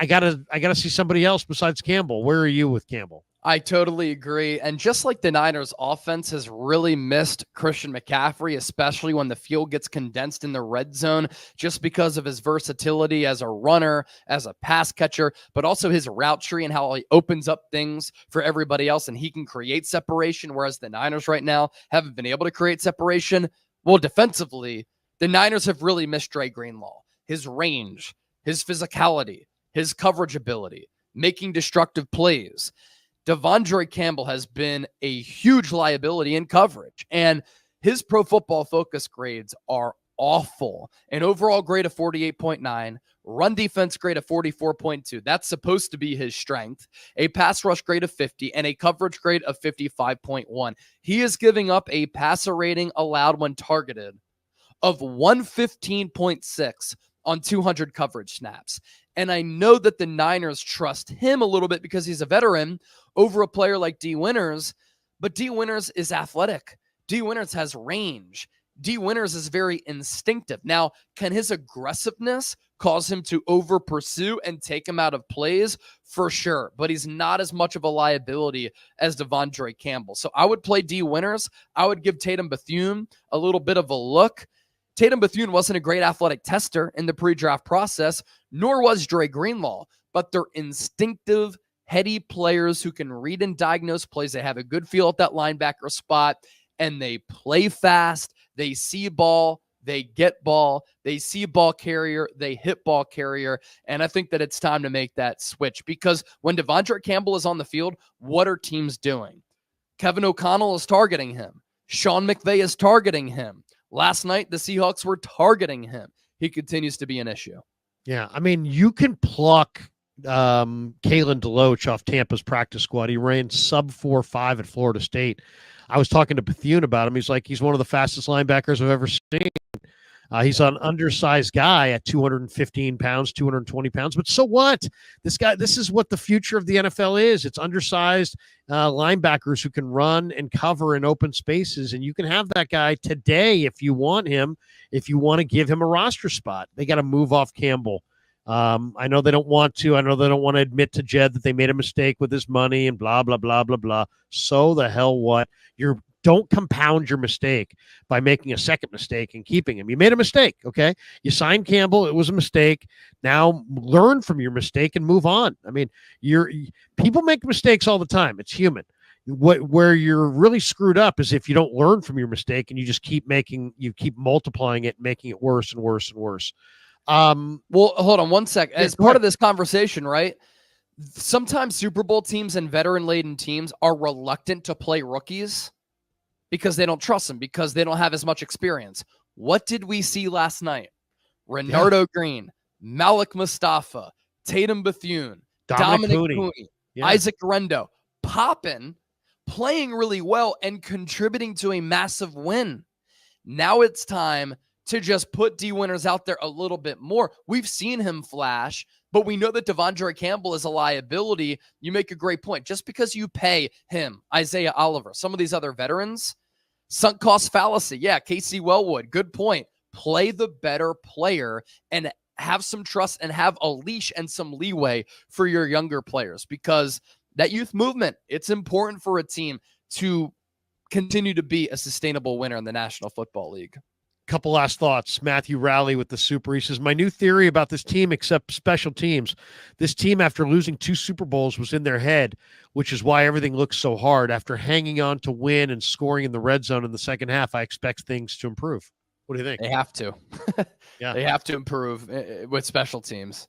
gotta see somebody else besides Campbell. Where are you with Campbell? I totally agree. And just like the Niners offense has really missed Christian McCaffrey, especially when the field gets condensed in the red zone, just because of his versatility as a runner, as a pass catcher, but also his route tree and how he opens up things for everybody else and he can create separation. Whereas the Niners right now haven't been able to create separation. Well, defensively, the Niners have really missed Dre Greenlaw, his range, his physicality, his coverage ability, making destructive plays. Devondre Campbell has been a huge liability in coverage, and his Pro Football Focus grades are awful. An overall grade of 48.9, run defense grade of 44.2. That's supposed to be his strength. A pass rush grade of 50 and a coverage grade of 55.1. He is giving up a passer rating allowed when targeted of 115.6 on 200 coverage snaps. And I know that the Niners trust him a little bit because he's a veteran over a player like D. Winters, but D. Winters is athletic. D. Winters has range. D. Winters is very instinctive. Now, can his aggressiveness cause him to over pursue and take him out of plays? For sure, but he's not as much of a liability as Devondre Campbell. So I would play D. Winters. I would give Tatum Bethune a little bit of a look. Tatum Bethune wasn't a great athletic tester in the pre-draft process, nor was Dre Greenlaw, but they're instinctive, heady players who can read and diagnose plays. They have a good feel at that linebacker spot, and they play fast. They see ball, they get ball, they see ball carrier, they hit ball carrier, and I think that it's time to make that switch because when Devondre Campbell is on the field, what are teams doing? Kevin O'Connell is targeting him. Sean McVay is targeting him. Last night, the Seahawks were targeting him. He continues to be an issue. Yeah, I mean, you can pluck Kalen DeLoach off Tampa's practice squad. He ran sub 4.5 at Florida State. I was talking to Bethune about him. He's like, he's one of the fastest linebackers I've ever seen. He's an undersized guy at 215 pounds, 220 pounds. But so what? This is what the future of the NFL is. It's undersized linebackers who can run and cover in open spaces. And you can have that guy today if you want him, if you want to give him a roster spot. They got to move off Campbell. I know they don't want to. I know they don't want to admit to Jed that they made a mistake with his money and blah, blah, blah, blah, blah. So the hell what? Don't compound your mistake by making a second mistake and keeping him. You made a mistake, okay? You signed Campbell. It was a mistake. Now learn from your mistake and move on. I mean, people make mistakes all the time. It's human. Where you're really screwed up is if you don't learn from your mistake and you just keep multiplying it, making it worse and worse and worse. Well, hold on one sec. As part of this conversation, right? Sometimes Super Bowl teams and veteran-laden teams are reluctant to play rookies because they don't trust them, because they don't have as much experience. What did we see last night? Renardo Green, Malik Mustapha, Tatum Bethune, Dominic Cooney, Isaac Guerendo, popping, playing really well, and contributing to a massive win. Now it's time to just put D. Winters out there a little bit more. We've seen him flash, but we know that Devondre Campbell is a liability. You make a great point. Just because you pay him, Isaiah Oliver, some of these other veterans, sunk cost fallacy. Yeah, Casey Wellwood, good point. Play the better player and have some trust and have a leash and some leeway for your younger players, because that youth movement, it's important for a team to continue to be a sustainable winner in the National Football League. Couple last thoughts. Matthew Rowley with the Super. He says, my new theory about this team, except special teams. This team, after losing 2 Super Bowls, was in their head, which is why everything looks so hard. After hanging on to win and scoring in the red zone in the second half, I expect things to improve. What do you think? They have to. Yeah, they have to improve with special teams.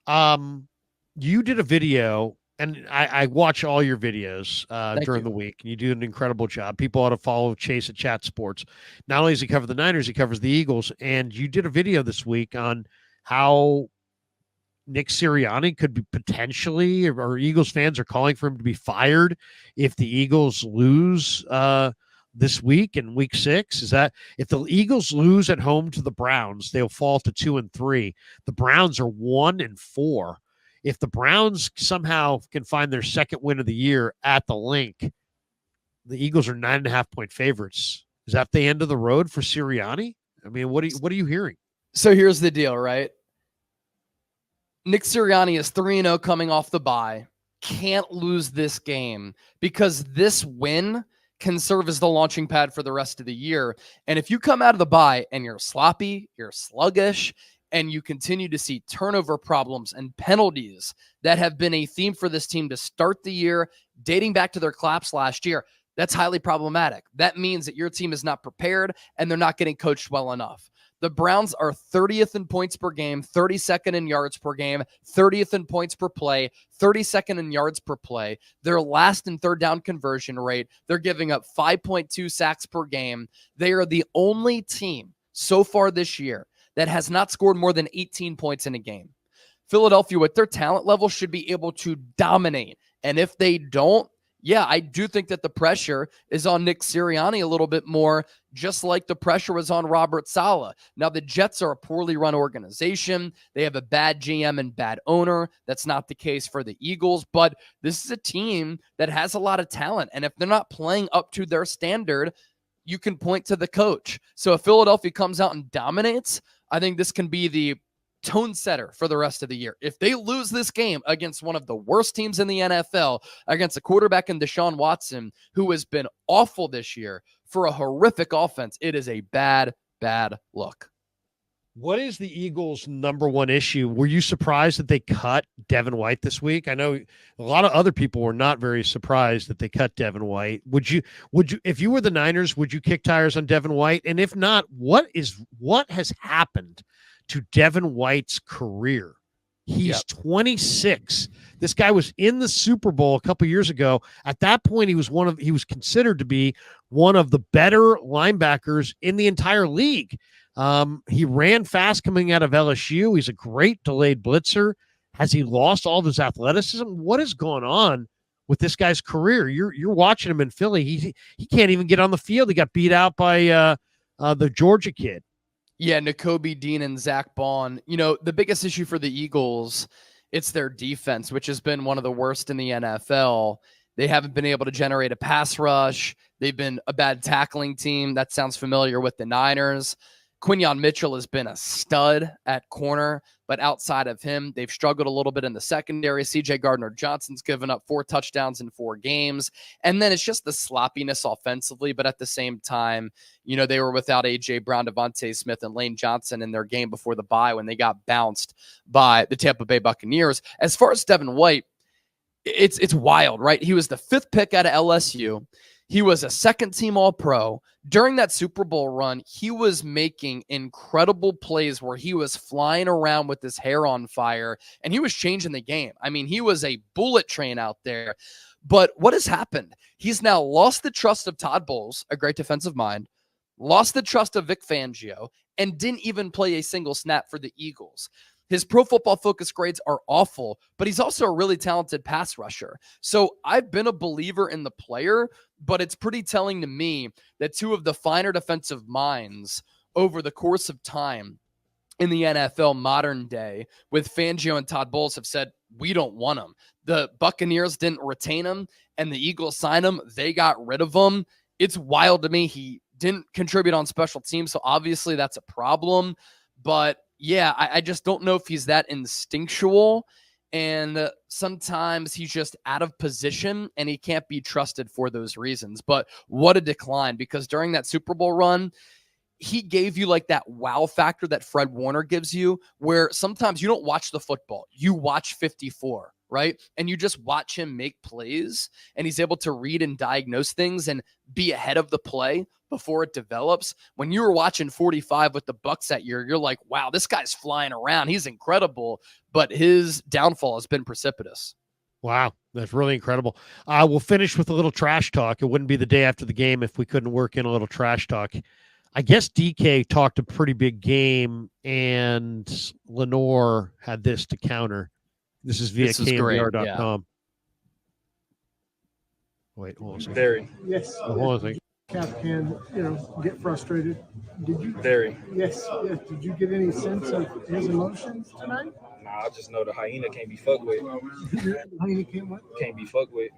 You did a video, and I watch all your videos during the week, and you do an incredible job. People ought to follow Chase at Chat Sports. Not only does he cover the Niners, he covers the Eagles. And you did a video this week on how Nick Sirianni could be potentially, or Eagles fans are calling for him to be fired if the Eagles lose this week in week 6. Is that if the Eagles lose at home to the Browns, they'll fall to 2-3. The Browns are 1-4. If the Browns somehow can find their second win of the year at the Link, the Eagles are 9.5-point favorites. Is that the end of the road for Sirianni? I mean, what are you hearing? So here's the deal, right? Nick Sirianni is 3-0 coming off the bye. can't lose this game, because this win can serve as the launching pad for the rest of the year. And if you come out of the bye and you're sloppy, you're sluggish, and you continue to see turnover problems and penalties that have been a theme for this team to start the year, dating back to their collapse last year, that's highly problematic. That means that your team is not prepared and they're not getting coached well enough. The Browns are 30th in points per game, 32nd in yards per game, 30th in points per play, 32nd in yards per play. They're last in third down conversion rate. They're giving up 5.2 sacks per game. They are the only team so far this year that has not scored more than 18 points in a game. Philadelphia, with their talent level, should be able to dominate. And if they don't, yeah, I do think that the pressure is on Nick Sirianni a little bit more, just like the pressure was on Robert Saleh. Now, the Jets are a poorly run organization. They have a bad GM and bad owner. That's not the case for the Eagles, but this is a team that has a lot of talent. And if they're not playing up to their standard, you can point to the coach. So if Philadelphia comes out and dominates, I think this can be the tone setter for the rest of the year. If they lose this game against one of the worst teams in the NFL, against a quarterback in Deshaun Watson, who has been awful this year for a horrific offense, it is a bad, bad look. What is the Eagles' number one issue? Were you surprised that they cut Devin White this week? I know a lot of other people were not very surprised that they cut Devin White. Would you, if you were the Niners, would you kick tires on Devin White? And if not, what has happened to Devin White's career? He's 26. This guy was in the Super Bowl a couple years ago. At that point, he was considered to be one of the better linebackers in the entire league. He ran fast coming out of LSU. He's a great delayed blitzer. Has he lost all of his athleticism? What is going on with this guy's career? You're watching him in Philly. He can't even get on the field. He got beat out by the Georgia kid. Yeah, Nakobe Dean and Zach Bond. You know, the biggest issue for the Eagles, it's their defense, which has been one of the worst in the NFL. They haven't been able to generate a pass rush. They've been a bad tackling team. That sounds familiar with the Niners. Quinyon Mitchell has been a stud at corner, but outside of him, they've struggled a little bit in the secondary. C.J. Gardner-Johnson's given up 4 touchdowns in 4 games. And then it's just the sloppiness offensively, but at the same time, you know, they were without A.J. Brown, Devontae Smith, and Lane Johnson in their game before the bye when they got bounced by the Tampa Bay Buccaneers. As far as Devin White, it's wild, right? He was the 5th pick out of LSU. He was a second-team All-Pro. During that Super Bowl run, he was making incredible plays where he was flying around with his hair on fire, and he was changing the game. I mean, he was a bullet train out there. But what has happened? He's now lost the trust of Todd Bowles, a great defensive mind, lost the trust of Vic Fangio, and didn't even play a single snap for the Eagles. His Pro Football Focus grades are awful, but he's also a really talented pass rusher. So I've been a believer in the player, but it's pretty telling to me that 2 of the finer defensive minds over the course of time in the NFL modern day with Fangio and Todd Bowles have said, we don't want him. The Buccaneers didn't retain him, and the Eagles signed him. They got rid of him. It's wild to me. He didn't contribute on special teams, so obviously that's a problem. But yeah, I just don't know if he's that instinctual, and sometimes he's just out of position and he can't be trusted for those reasons. But what a decline, because during that Super Bowl run, he gave you like that wow factor that Fred Warner gives you, where sometimes you don't watch the football, you watch 54, right? And you just watch him make plays, and he's able to read and diagnose things and be ahead of the play before it develops. When you were watching 45 with the Bucs that year, you're like, wow, this guy's flying around. He's incredible, but his downfall has been precipitous. Wow, that's really incredible. We'll finish with a little trash talk. It wouldn't be the day after the game if we couldn't work in a little trash talk. I guess DK talked a pretty big game, and Lenoir had this to counter. This is via KMR.com. Yeah. Wait, hold on a second. Very. Yes. Hold on a second. Cap can, get frustrated. Did you? Very. Yes. Did you get any sense of his emotions tonight? Nah, I just know the hyena can't be fucked with. Hyena can't what? Can't be fucked with.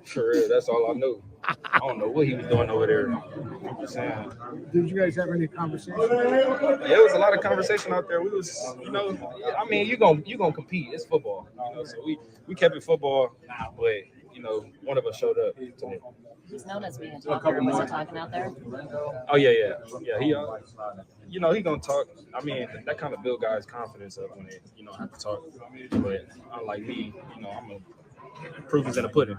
For real, that's all I know. I don't know what he was doing over there. I'm just saying. Did you guys have any conversation? Yeah, there was a lot of conversation out there. We was, I mean, you gonna compete. It's football, So we kept it football, but one of us showed up today. He's known as being a talker. Was he talking out there? Oh yeah. He, he gonna talk. I mean, that kind of build guys' confidence up when they, have to talk. But unlike me, proof is in the pudding.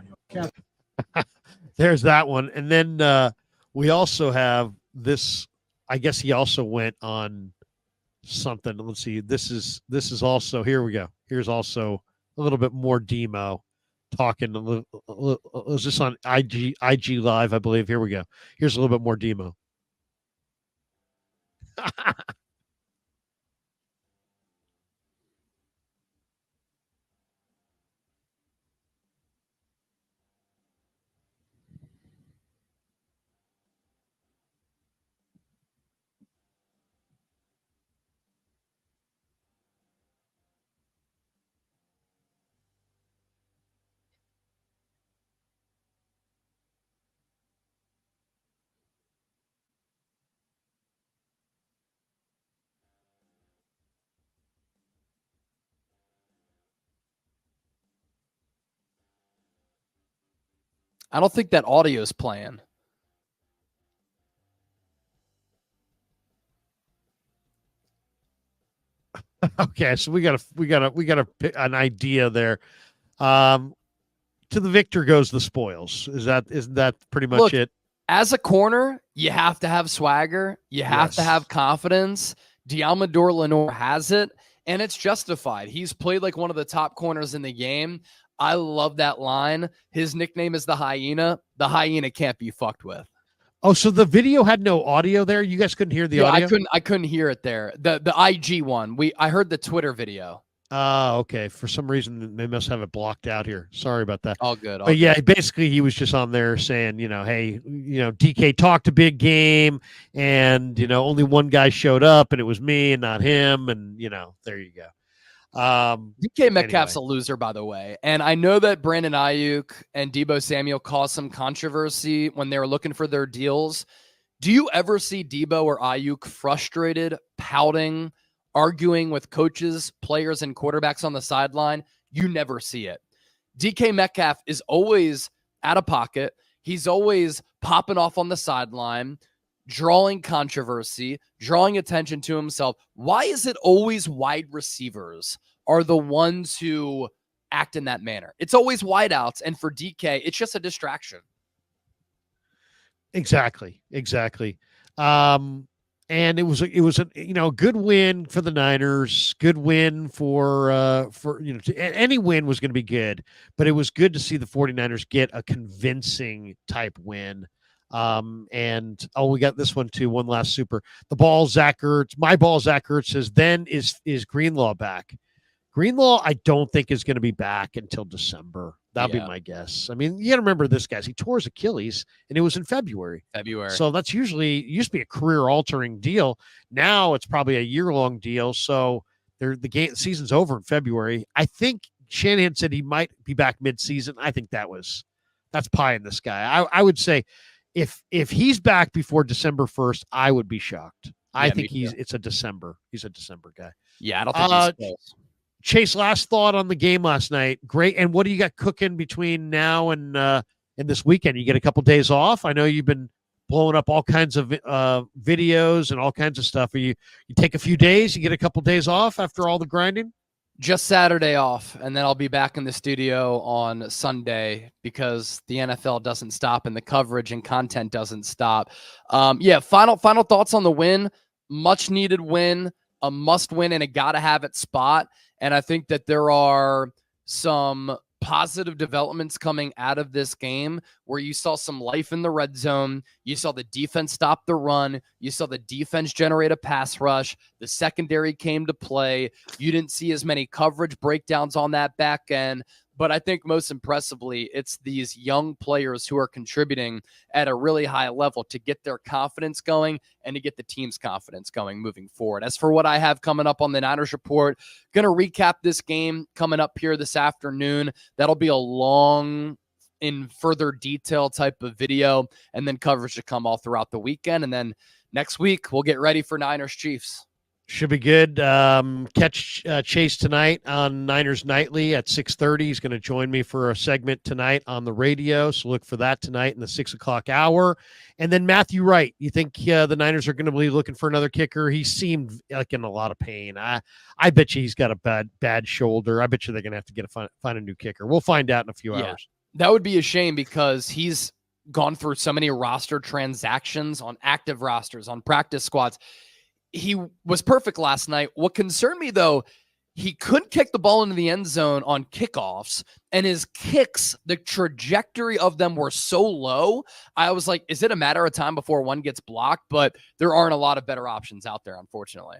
There's that one. And then we also have this. I guess he also went on something. Let's see. This is also, here we go. Here's also a little bit more Demo talking. Was this on IG Live, I believe? Here we go. Here's a little bit more Demo. I don't think that audio is playing. Okay, so we got an idea there. To the victor goes the spoils. Isn't that pretty much it? As a corner, you have to have swagger. You have to have confidence. Deommodore Lenoir has it, and it's justified. He's played like one of the top corners in the game. I love that line. His nickname is the hyena. The hyena can't be fucked with. Oh, so the video had no audio there? You guys couldn't hear the audio? I couldn't hear it there. The IG one. I heard the Twitter video. Oh, okay. For some reason, they must have it blocked out here. Sorry about that. All good. But yeah, basically, he was just on there saying, hey, DK talked a big game, and only one guy showed up, and it was me and not him, and there you go. DK Metcalf's a loser, by the way. And I know that Brandon Ayuk and Deebo Samuel caused some controversy when they were looking for their deals. Do you ever see Deebo or Ayuk frustrated, pouting, arguing with coaches, players, and quarterbacks on the sideline? You never see it. DK Metcalf is always out of pocket. He's always popping off on the sideline, drawing controversy, drawing attention to himself. Why is it always wide receivers are the ones who act in that manner? It's always wideouts, and for DK, it's just a distraction. Exactly. And it was a good win for the Niners. Good win for any win was going to be good, but it was good to see the 49ers get a convincing type win. And we got this one too. One last super. The ball, Zach Ertz. My ball, Zach Ertz says, then is Greenlaw back? Greenlaw, I don't think is going to be back until December. That'll be my guess. I mean, you got to remember this, guys. He tore his Achilles, and it was in February. So that's used to be a career-altering deal. Now it's probably a year-long deal. So the season's over in February. I think Shanahan said he might be back mid-season. I think that's pie in the sky. I would say if he's back before December 1st, I would be shocked. I think it's a December. He's a December guy. Yeah, I don't think he's close. Chase, last thought on the game last night. Great. And what do you got cooking between now and this weekend? You get a couple days off. I know you've been blowing up all kinds of videos and all kinds of stuff. You take a few days, you get a couple days off after all the grinding? Just Saturday off, and then I'll be back in the studio on Sunday because the NFL doesn't stop and the coverage and content doesn't stop. Final thoughts on the win. Much needed win, a must win, and a gotta have it spot. And I think that there are some positive developments coming out of this game where you saw some life in the red zone. You saw the defense stop the run. You saw the defense generate a pass rush. The secondary came to play. You didn't see as many coverage breakdowns on that back end. But I think most impressively, it's these young players who are contributing at a really high level to get their confidence going and to get the team's confidence going moving forward. As for what I have coming up on the Niners Report, going to recap this game coming up here this afternoon. That'll be a long, in further detail type of video, and then coverage to come all throughout the weekend. And then next week, we'll get ready for Niners Chiefs. Should be good. Catch Chase tonight on Niners Nightly at 6:30. He's going to join me for a segment tonight on the radio, so look for that tonight in the 6 o'clock hour. And then Matthew Wright. You think the Niners are going to be looking for another kicker? He seemed like in a lot of pain. I bet you he's got a bad shoulder. I bet you they're going to have to find a new kicker. We'll find out in a few hours. That would be a shame because he's gone through so many roster transactions on active rosters, on practice squads. He was perfect last night. What concerned me, though, he couldn't kick the ball into the end zone on kickoffs, and his kicks, the trajectory of them were so low. I was like, is it a matter of time before one gets blocked? But there aren't a lot of better options out there, unfortunately.